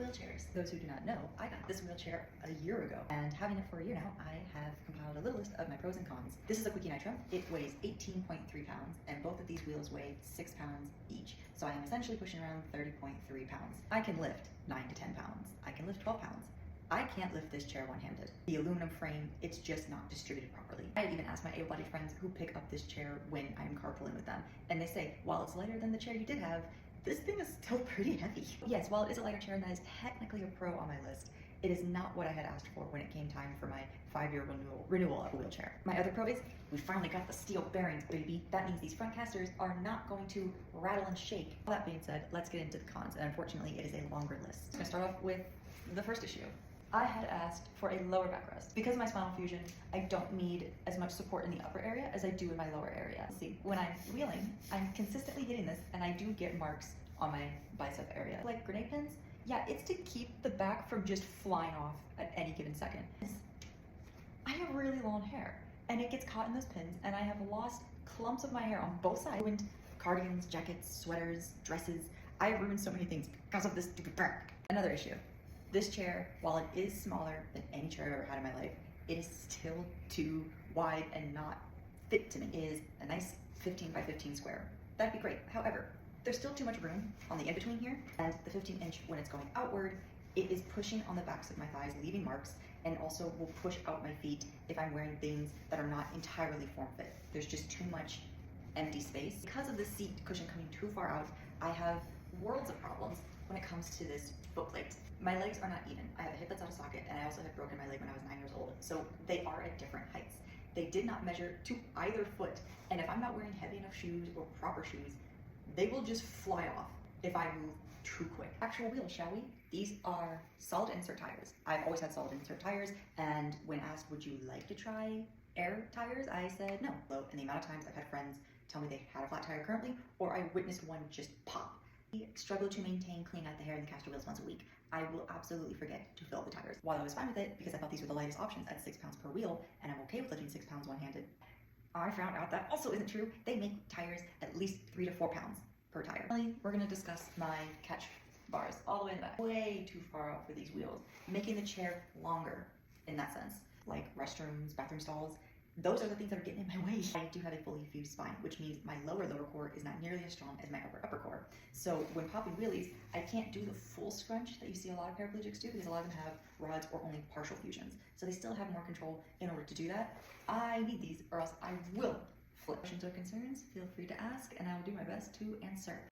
wheelchairs. Those who do not know, I got this wheelchair a year ago, and having it for a year now, I have compiled a little list of my pros and cons. This is a Quickie Nitrum. It weighs 18.3 pounds, and both of these wheels weigh 6 pounds each. So I am essentially pushing around 30.3 pounds. I can lift 9 to 10 pounds. I can lift 12 pounds. I can't lift this chair one-handed. The aluminum frame, it's just not distributed properly. I even asked my able-bodied friends who pick up this chair when I'm carpooling with them, and they say, while it's lighter than the chair you did have, this thing is still pretty heavy. Yes, while it is a lighter chair and that is technically a pro on my list, it is not what I had asked for when it came time for my 5-year renewal of a wheelchair. My other pro is, we finally got the steel bearings, baby. That means these front casters are not going to rattle and shake. All that being said, let's get into the cons, and unfortunately it is a longer list. I'm gonna start off with the first issue. I had asked for a lower backrest. Because of my spinal fusion, I don't need as much support in the upper area as I do in my lower area. See, when I'm wheeling, I'm consistently hitting this, and I do get marks on my bicep area. Like grenade pins, yeah, it's to keep the back from just flying off at any given second. I have really long hair, and it gets caught in those pins, and I have lost clumps of my hair on both sides. Ruined cardigans, jackets, sweaters, dresses. I have ruined so many things because of this stupid back. Another issue. This chair, while it is smaller than any chair I've ever had in my life, it is still too wide and not fit to me. It is a nice 15 by 15 square. That'd be great. However, there's still too much room on the in-between here, and the 15-inch, when it's going outward, it is pushing on the backs of my thighs, leaving marks, and also will push out my feet if I'm wearing things that are not entirely form-fit. There's just too much empty space. Because of the seat cushion coming too far out, I have worlds of problems when it comes to this foot plate. My legs are not even. I have a hip that's out of socket, and I also had broken my leg when I was 9 years old. So they are at different heights. They did not measure to either foot, and if I'm not wearing heavy enough shoes or proper shoes, they will just fly off if I move too quick. Actual wheels, shall we? These are solid insert tires. I've always had solid insert tires, and when asked, would you like to try air tires, I said no. And the amount of times I've had friends tell me they had a flat tire currently, or I witnessed one just pop. I struggle to maintain cleaning out the hair in the caster wheels once a week. I will absolutely forget to fill the tires. While I was fine with it, because I thought these were the lightest options at 6 pounds per wheel, and I'm okay with lifting 6 pounds one-handed, I found out that also isn't true. They make tires at least 3 to 4 pounds per tire. Finally, we're gonna discuss my catch bars all the way in the back. Way too far out for these wheels, making the chair longer in that sense. Like restrooms, bathroom stalls, those are the things that are getting in my way. I do have a fully fused spine, which means my lower core is not nearly as strong as my upper core. So when popping wheelies, I can't do the full scrunch that you see a lot of paraplegics do, because a lot of them have rods or only partial fusions. So they still have more control in order to do that. I need these, or else I will flip. Questions or concerns, feel free to ask, and I will do my best to answer.